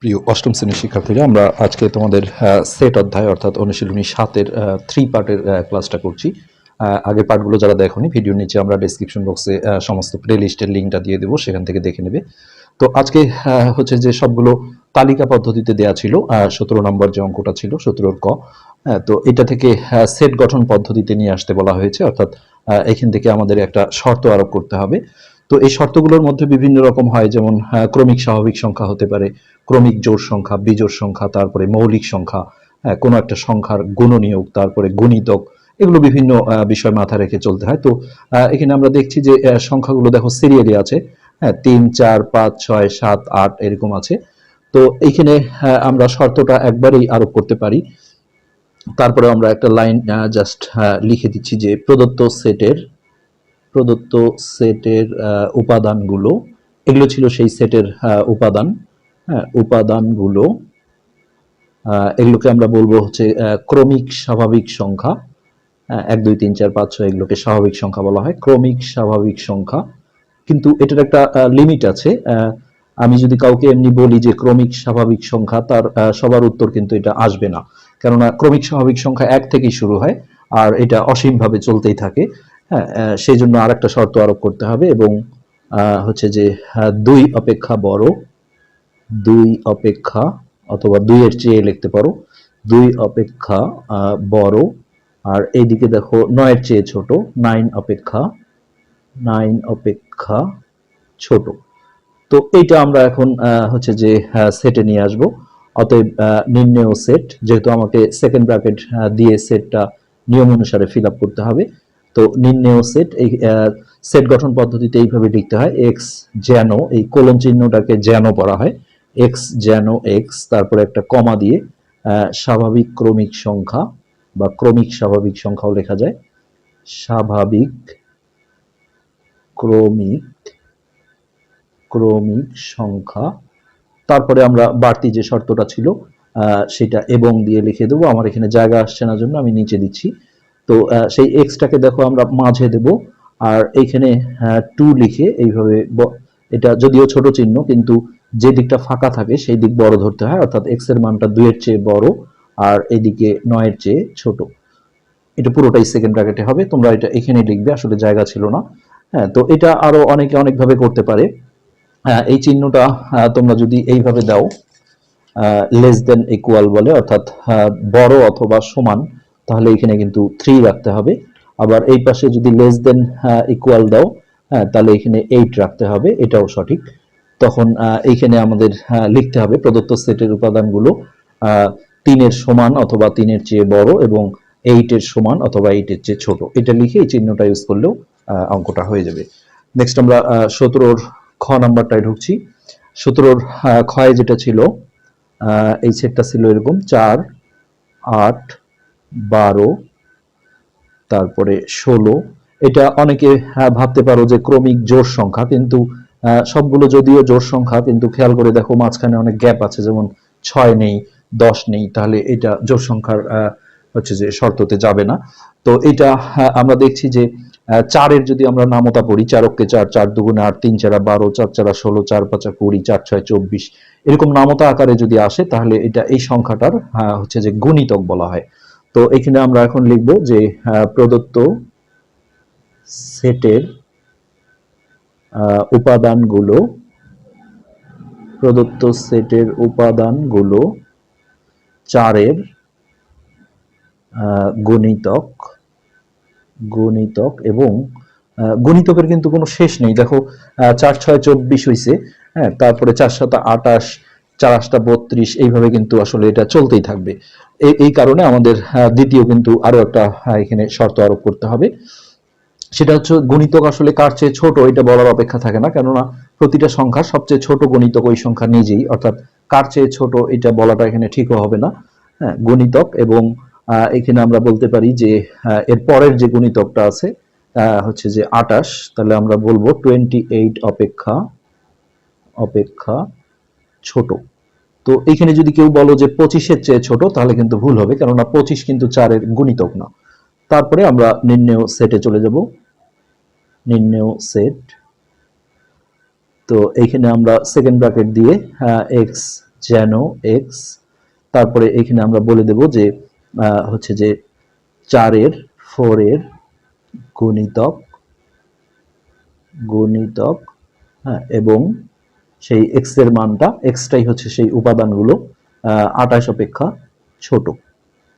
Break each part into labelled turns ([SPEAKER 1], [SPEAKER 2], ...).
[SPEAKER 1] প্রিয় অষ্টম শ্রেণীর শিক্ষার্থীরা, আমরা আজকে তোমাদের সেট অধ্যায় অর্থাৎ অনুশীলনী 7-এর 3 পার্টের ক্লাসটা করছি। আগের পার্টগুলো যারা দেখোনি, ভিডিওর নিচে আমরা ডেসক্রিপশন বক্সে সমস্ত প্লে লিস্টের লিঙ্কটা দিয়ে দেবো, সেখান থেকে দেখে নেবে। তো আজকে হচ্ছে যে সবগুলো তালিকা পদ্ধতিতে দেয়া ছিল। 17 নম্বর যে অঙ্কটা ছিল 17-র ক, তো এটা থেকে সেট গঠন পদ্ধতিতে নিয়ে আসতে বলা হয়েছে, অর্থাৎ এখান থেকে আমাদের একটা শর্ত আরোপ করতে হবে। তো এই শর্তগুলোর মধ্যে বিভিন্ন রকম হয়, যেমন ক্রমিক স্বাভাবিক সংখ্যা হতে পারে, ক্রমিক জোড় সংখ্যা, বিজোড় সংখ্যা, তারপরে মৌলিক সংখ্যা, কোনো একটা সংখ্যার গুণনীয়ক, তারপরে গুণিতক, এগুলো বিভিন্ন বিষয় মাথায় রেখে চলতে হয়। তো এখানে আমরা দেখছি যে সংখ্যাগুলো দেখো সিরিয়ালি আছে, হ্যাঁ, 3, 4, 5, 6, 7, 8 এরকম আছে। তো এইখানে আমরা শর্তটা একবারেই আরোপ করতে পারি। তারপরে আমরা একটা লাইন জাস্ট লিখে দিচ্ছি যে প্রদত্ত সেটের উপাদানগুলো, এগুলো ছিল সেই সেটের উপাদান। হ্যাঁ, উপাদানগুলো এগুলোকে আমরা বলবো হচ্ছে ক্রমিক স্বাভাবিক সংখ্যা। 1, 2, 3, 4, 5, 6 এগুলোকে স্বাভাবিক সংখ্যা বলা হয়, ক্রমিক স্বাভাবিক সংখ্যা। কিন্তু এটার একটা লিমিট আছে। আমি যদি কাউকে এমনি বলি যে ক্রমিক স্বাভাবিক সংখ্যা, তার সবার উত্তর কিন্তু এটা আসবে না, কেননা ক্রমিক স্বাভাবিক সংখ্যা 1 থেকেই শুরু হয় আর এটা অসীমভাবে চলতেই থাকে। হ্যাঁ, সেই জন্য আর একটা শর্ত আরোপ করতে হবে, এবং হচ্ছে যে 2 অপেক্ষা বড়, 2 অপেক্ষা, অথবা 2 এর চেয়ে লিখতে পারো, 2 অপেক্ষা বড়, আর এইদিকে দেখো 9 এর চেয়ে ছোট, 9 অপেক্ষা ছোট। তো এইটা আমরা এখন হচ্ছে যে সেটে নিয়ে আসব। অতএব নির্ণেয় সেট, যেহেতু আমাকে সেকেন্ড ব্র্যাকেট দিয়ে সেটটা নিয়ম অনুসারে ফিল আপ করতে হবে, তো নির্ণেয় সেট, এই সেট গঠন পদ্ধতিতে এইভাবে লিখতে হয়। এক্স যেন, এই কোলন চিহ্নটাকে যেন পড়া হয়, এক্স যেন এক্স, তারপরে একটা কমা দিয়ে স্বাভাবিক ক্রমিক সংখ্যা বা ক্রমিক স্বাভাবিক সংখ্যাও লেখা যায়, স্বাভাবিক ক্রমিক ক্রমিক সংখ্যা। তারপরে আমরা বাড়তি যে শর্তটা ছিল সেটা এবং দিয়ে লিখে দেবো। আমার এখানে জায়গা আসছে না জন্য আমি নিচে দিচ্ছি। তো সেই এক্সটাকে দেখো আমরা মাঝে দেব, আর এইখানে 2 লিখে এইভাবে, এটা যদিও ছোট চিহ্ন কিন্তু যে দিকটা ফাঁকা থাকে সেই দিক বড় ধরতে হয়, অর্থাৎ এক্স এর মানটা 2 এর চেয়ে বড় আর এদিকে 9 এর চেয়ে ছোট। এটা পুরোটাই সেকেন্ড ব্র্যাকেটে হবে, তোমরা এটা এখানে লিখবে, আসলে জায়গা ছিল না। হ্যাঁ, তো এটা আরো অনেকে অনেকভাবে করতে পারে। এই চিহ্নটা তোমরা যদি এইভাবে দাও, লেস দেন ইকুয়াল বলে, অর্থাৎ বড় অথবা সমান, তাহলে এখানে কিন্তু 3 রাখতে হবে। আবার এই পাশে যদি লেস দেন ইকুয়াল দাও, তাহলে এখানে 8 রাখতে হবে, এটাও সঠিক। তখন এইখানে আমাদের লিখতে হবে প্রদত্ত সেটের উপাদানগুলো 3 এর সমান অথবা 3 এর চেয়ে বড় এবং 8 এর সমান অথবা 8 এর চেয়ে ছোট। এটা লিখে এই চিহ্নটা ইউজ করলেও অঙ্কটা হয়ে যাবে। নেক্সট আমরা 17-র খ নাম্বারটায় ঢুকছি। 17-র খয়ে যেটা ছিল, এই সেটটা ছিল এরকম 4, 8, 12, তারপরে 16। এটা অনেকে ভাবতে পারো যে ক্রমিক জোড় সংখ্যা, কিন্তু সবগুলো যদিও জোড় সংখ্যা, কিন্তু খেয়াল করে দেখো মাঝখানে অনেক গ্যাপ আছে, যেমন 6 নেই, 10 নেই, তাহলে এটা জোড় সংখ্যার হচ্ছে যে শর্ততে যাবে না। তো এটা আমরা দেখছি যে 4-এর যদি আমরা নামতা পড়ি, 4 অক্ষে 4, 4 দুগুণে 8, 3 চারা 12, 4 চারা 16, 4 পাঁচা 20, 4 6 24, এরকম নামতা আকারে যদি আসে, তাহলে এটা এই সংখ্যাটার হচ্ছে যে গুণিতক বলা হয়। তো এখানে আমরা এখন লিখব যে প্রদত্ত সেটের উপাদানগুলো, প্রদত্ত সেটের উপাদানগুলো 4-এর গুণিতক, গুণিতক, এবং গুণিতকের কিন্তু কোনো শেষ নেই। দেখো 4 6 24 হয়েছে, হ্যাঁ, তারপরে 4 7 28, 4 8 32, এইভাবে কিন্তু আসলে এটা চলতেই থাকবে। এই কারণে আমাদের দ্বিতীয় কিন্তু আরো একটা এখানে শর্ত আরোপ করতে হবে। সেটা হচ্ছে গুণিতক আসলে কার চেয়ে ছোট এটা বলার অপেক্ষা থাকে না, কেননা প্রতিটা সংখ্যা সবচেয়ে ছোট গুণিতক ওই সংখ্যা নিজেই, অর্থাৎ কার চেয়ে ছোট এটা বলাটা এখানে ঠিকও হবে না। হ্যাঁ, গুণিতক, এবং এখানে আমরা বলতে পারি যে এর পরের যে গুণিতকটা আছে হচ্ছে যে 28, তাহলে আমরা বলবো 28 অপেক্ষা অপেক্ষা ছোট। তো এইখানে যদি কেউ বলো যে 25-এর চেয়ে ছোট, তাহলে কিন্তু ভুল হবে, কেননা 25 কিন্তু 4-এর গুণিতক না। তারপরে আমরা নির্ণেয় সেটে চলে যাব, নির্ণেয় সেট। তো এইখানে আমরা সেকেন্ড ব্র্যাকেট দিয়ে এক্স যেন এক্স, তারপরে এখানে আমরা বলে দেব যে হচ্ছে যে 4-এর 4-এর গুণিতক গুণিতক, হ্যাঁ, এবং সেই এক্স এর মানটা, এক্সটাই হচ্ছে সেই উপাদানগুলো 28 অপেক্ষা ছোট।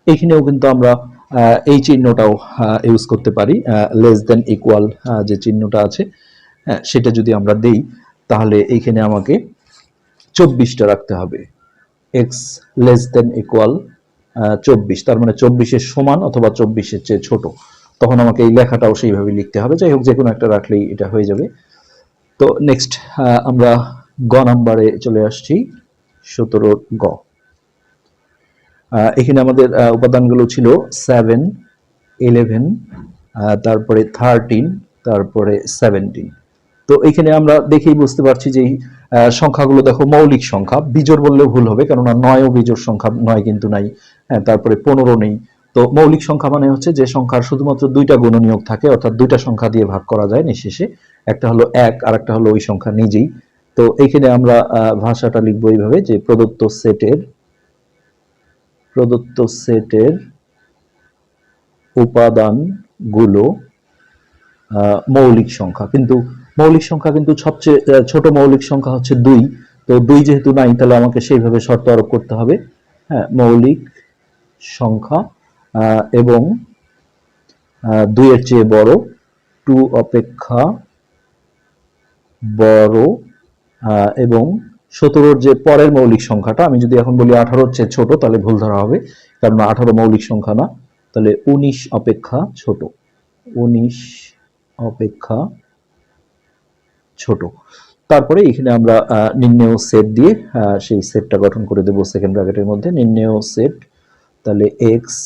[SPEAKER 1] এইখানেও কিন্তু আমরা এই চিহ্নটাও ইউজ করতে পারি, লেস দেন ইকুয়াল যে চিহ্নটা আছে, সেটা যদি আমরা দেই তাহলে এইখানে আমাকে 24টা রাখতে হবে। এক্স লেস দেন ইকুয়াল 24, তার মানে 24-এর সমান অথবা 24-এর চেয়ে ছোট। তখন আমাকে এই লেখাটাও সেইভাবে লিখতে হবে। যাই হোক, যে কোনো একটা রাখলেই এটা হয়ে যাবে। তো নেক্সট আমরা গ নাম্বারে চলে আসছি, 17 গ। এখানে আমাদের উপাদানগুলো ছিল 7, 11, তারপরে 13, তারপরে 17। তো এখানে আমরা দেখেই বুঝতে পারছি যে সংখ্যাগুলো দেখো মৌলিক সংখ্যা, বিজোড় বললেও ভুল হবে, কেননা 9ও বিজোড় সংখ্যা, 9 কিন্তু নাই, তারপরে 15 নেই। তো মৌলিক সংখ্যা মানে হচ্ছে যে সংখ্যার শুধুমাত্র দুইটা গুণনীয়ক থাকে, অর্থাৎ দুইটা সংখ্যা দিয়ে ভাগ করা যায় নিঃশেষে, একটা হলো 1 আর একটা হলো ওই সংখ্যা নিজেই। তো এইখানে আমরা ভাষাটা লিখবো এইভাবে যে প্রদত্ত সেটের উপাদানগুলো মৌলিক সংখ্যা, কিন্তু মৌলিক সংখ্যা কিন্তু সবচেয়ে ছোট মৌলিক সংখ্যা হচ্ছে 2। তো 2 যেহেতু নাই, তাহলে আমাকে সেইভাবে শর্ত আরোপ করতে হবে, হ্যাঁ, মৌলিক সংখ্যা এবং 2 এর চেয়ে বড়, 2 অপেক্ষা বড়, এবং 17-র যে পরের মৌলিক সংখ্যাটা, আমি যদি এখন বলি 18-র চেয়ে ছোট তাহলে ভুল ধরা হবে, কারণ 18 মৌলিক সংখ্যা না। তাহলে 19 অপেক্ষা ছোট, 19 অপেক্ষা ছোট। তারপরে এখানে আমরা নির্ণেয় সেট দিয়ে সেই সেটটা গঠন করে দেব সেকেন্ড ব্র্যাকেটের মধ্যে, নির্ণেয় সেট। তাহলে এক্স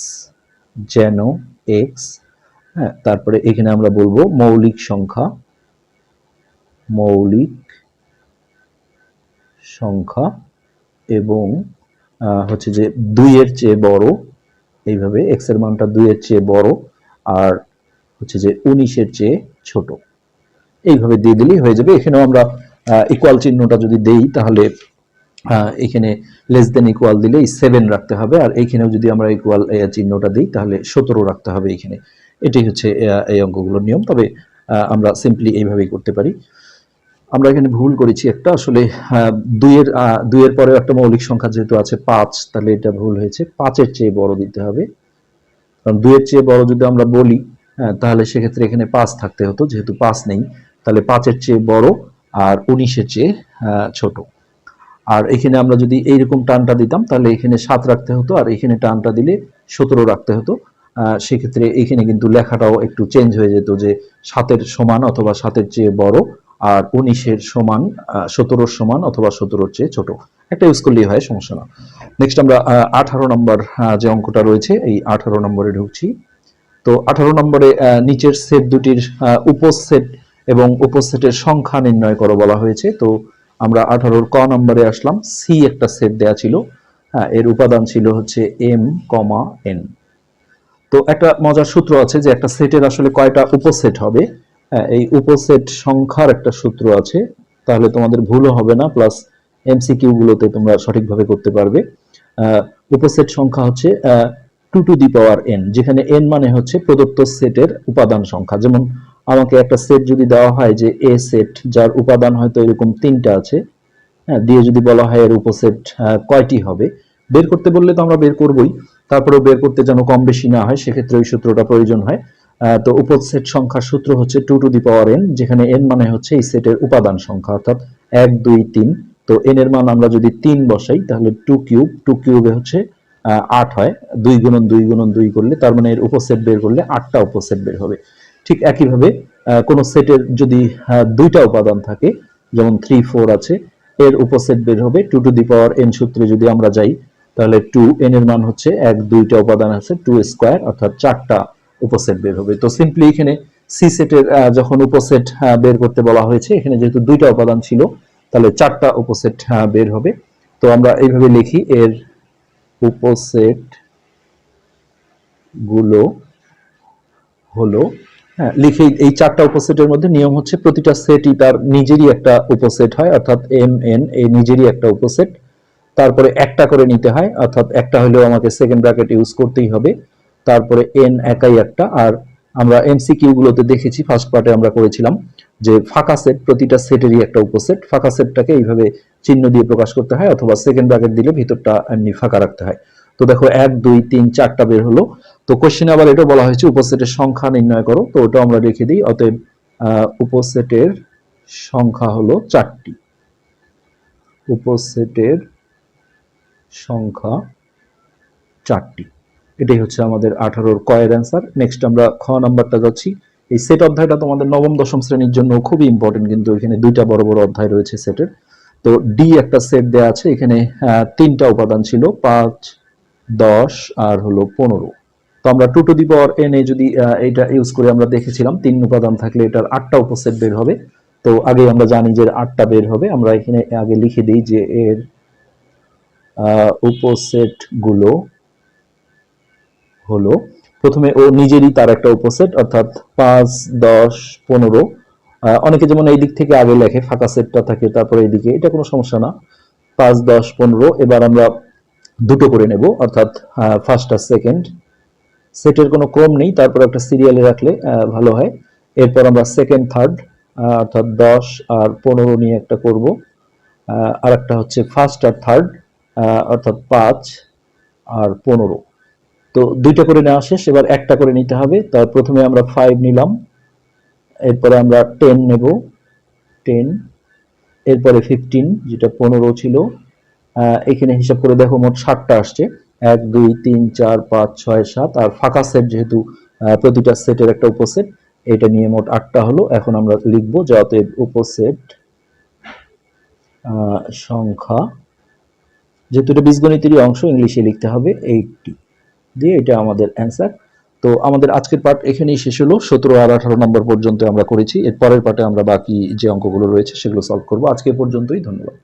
[SPEAKER 1] যেন এক্স, হ্যাঁ, তারপরে এখানে আমরা বলবো মৌলিক সংখ্যা এবং হচ্ছে যে 2 এর চেয়ে বড়, এইভাবে এক্স এর মানটা 2 এর চেয়ে বড় আর হচ্ছে যে 19-এর চেয়ে ছোট, এইভাবে দিয়ে দিলেই হয়ে যাবে। এখানেও আমরা ইকুয়াল চিহ্নটা যদি দেই তাহলে এখানে লেস দেন ইকুয়াল দিলে 7 রাখতে হবে, আর এইখানেও যদি আমরা ইকুয়াল চিহ্নটা দিই তাহলে 17 রাখতে হবে এইখানে। এটাই হচ্ছে এই অঙ্কগুলোর নিয়ম। তবে আমরা সিম্পলি এইভাবেই করতে পারি। আমরা এখানে ভুল করেছি একটা, আসলে 2 এর পরে একটা মৌলিক সংখ্যা যেহেতু আছে 5, তাহলে এটা ভুল হয়েছে, 5-এর চেয়ে বড় দিতে হবে। কারণ 2 এর চেয়ে বড় যদি আমরা বলি, তাহলে সেক্ষেত্রে এখানে 5 থাকতে হতো, যেহেতু 5 নেই, তাহলে 5-এর চেয়ে বড় আর 19-এর চেয়ে ছোট। আর এখানে আমরা যদি এইরকম টানটা দিতাম তাহলে এখানে 7 রাখতে হতো, আর এখানে টানটা দিলে 17 রাখতে হতো। সেক্ষেত্রে এখানে কিন্তু লেখাটাও একটু চেঞ্জ হয়ে যেত, যে 7-এর সমান অথবা 7-এর চেয়ে বড়, আর 19-এর সমান 17-র সমান অথবা 17-র চেয়ে ছোট, একটা ইউজ করলেই হয়, সমস্যা না। নেক্সট আমরা 18 নম্বর যে অঙ্কটা রয়েছে, এই 18 নম্বরে ঢুকছি। তো 18 নম্বরে নিচের সেট দুটির উপসেট এবং উপসেটের সংখ্যা নির্ণয় করো বলা হয়েছে। তো আমরা 18-র ক নম্বরে আসলাম। সি একটা সেট দেয়া ছিল, এর উপাদান ছিল হচ্ছে m, n। তো একটা মজার সূত্র আছে যে একটা সেটের আসলে কয়টা উপসেট হবে, এই উপসেট সংখ্যার একটা সূত্র আছে, তাহলে তোমাদের ভুলও হবে না, প্লাস এমসিকিউ গুলোতে তোমরা সঠিকভাবে করতে পারবে। উপসেট সংখ্যা হচ্ছে 2 টু দি পাওয়ার n, যেখানে n মানে হচ্ছে প্রদত্ত সেটের উপাদান সংখ্যা। যেমন আমাকে একটা সেট যদি দেওয়া হয় যে এ সেট, যার উপাদান হয়তো এরকম 3টা আছে, হ্যাঁ, দিয়ে যদি বলা হয় এর উপসেট কয়টি হবে, বের করতে বললে তো আমরা বের করবই, তারপরেও বের করতে যেন কম বেশি না হয়, সেক্ষেত্রে ওই সূত্রটা প্রয়োজন হয়। তো উপসেট সংখ্যার সূত্র হচ্ছে 2 টু দি পাওয়ার n, যেখানে n মানে হচ্ছে এই সেটের উপাদান সংখ্যা, অর্থাৎ 1 2 3। তো n এর মান আমরা যদি 3 বসাই তাহলে 2 কিউব, 2 কিউবে হচ্ছে 8 হয়, 2 গুণন 2 গুণন 2 করলে, তার মানে এর উপসেট বের করলে 8টা উপসেট বের হবে। ঠিক একইভাবে কোন সেটের যদি 2টা উপাদান থাকে, যেমন 3 4 আছে, এর উপসেট বের হবে 2 টু দি পাওয়ার n সূত্রে যদি আমরা যাই, তাহলে 2 n এর মান হচ্ছে 1 2টা উপাদান আছে, 2 স্কয়ার, অর্থাৎ 4টা উপসেট বের হবে। তো সিম্পলি এখানে সি সেটের যখন উপসেট বের করতে বলা হয়েছে, এখানে যেহেতু 2টা উপাদান ছিল, তাহলে 4টা উপসেট বের হবে। তো আমরা এইভাবে লিখি, এর উপসেট গুলো হলো, হ্যাঁ, লিখে এই 4টা উপসেটের মধ্যে নিয়ম হচ্ছে প্রতিটা সেটই তার নিজেরই একটা উপসেট হয়, অর্থাৎ m n এই নিজেরই একটা উপসেট। তারপরে একটা করে নিতে হয়, অর্থাৎ একটা হলেও আমাকে সেকেন্ড ব্র্যাকেট ইউজ করতেই হবে। তারপরে এন একাই একটা। আর আমরা এমসিকিউ গুলোতে দেখেছি, ফার্স্ট পার্টে আমরা করেছিলাম যে ফাঁকা সেট, প্রতিটা সেটেরই একটা উপসেট, ফাঁকা সেটটাকে এইভাবে চিহ্ন দিয়ে প্রকাশ করতে হয়, অথবা সেকেন্ড ব্র্যাকেট দিলে ভিতরটা এমনি ফাঁকা রাখতে হয়। তো দেখো 1 2 3 4টা বের হলো। তো কোশ্চেনে আবার এটা বলা হয়েছে উপসেটের সংখ্যা নির্ণয় করো, তো ওটা আমরা রেখে দিই। অতএব উপসেটের সংখ্যা হলো 4টি। উপসেটের সংখ্যা 4টি। এটাই হচ্ছে আমাদের 18-র কয়ের অ্যান্সার। নেক্সট আমরা খ নাম্বারটা যাচ্ছি। এই সেট অধ্যায়টা তোমাদের নবম দশম শ্রেণীর জন্য খুবই ইম্পর্টেন্ট, কিন্তু এখানে দুইটা বড় বড় অধ্যায় রয়েছে সেটের। তো ডি একটা সেট দেওয়া আছে, এখানে 3টা উপাদান ছিল, 5 10 আর হলো 15। তো আমরা 2 টু দি পাওয়ার n এ যদি এটা ইউজ করে আমরা দেখেছিলাম 3 উপাদান থাকলে এটার 8টা উপসেট বের হবে। তো আগে আমরা জানি যে 8টা বের হবে, আমরা এখানে আগে লিখে দিই যে এর উপসেট গুলো হলো, প্রথমে ও নিজেরই তার একটা উপসেট, অর্থাৎ 5 10 15। অনেকে যেমন এই দিক থেকে আগে লেখে, ফাঁকা সেটটা থাকে তারপরে এইদিকে, এটা কোনো সমস্যা না। 5 10 15। এবার আমরা দুটো করে নেব, অর্থাৎ ফার্স্ট আর সেকেন্ড। সেটের কোনো ক্রম নেই, তারপর একটা সিরিয়ালে রাখলে ভালো হয়। এরপর আমরা সেকেন্ড থার্ড, অর্থাৎ 10 আর 15 নিয়ে একটা করব। আর একটা হচ্ছে ফার্স্ট আর থার্ড, অর্থাৎ 5 আর 15। তো দুইটা করে নেওয়া শেষ, এবার একটা করে নিতে হবে। তার প্রথমে আমরা 5 নিলাম, এরপরে আমরা 10 নেব, 10। এরপরে 15, যেটা 15 ছিল। এখানে হিসাব করে দেখো মোট 7টা আসছে, 1 2 3 4 5 6 7। আর ফাঁকা সেট যেহেতু প্রতিটা সেটের একটা উপসেট, এটা নিয়ে মোট 8টা হলো। এখন আমরা লিখব যে অতএব উপসেট সংখ্যা, যেহেতু এটা বীজগণিতেরই অংশ, ইংলিশে লিখতে হবে 80 দিয়ে। এটা আমাদের অ্যান্সার। তো আমাদের আজকের পার্ট এখানেই শেষ হলো। 17 আর 18 নম্বর পর্যন্ত আমরা করেছি। এর পরের পার্টে আমরা বাকি যে অঙ্কগুলো রয়েছে সেগুলো সলভ করব। আজকে পর্যন্তই, ধন্যবাদ।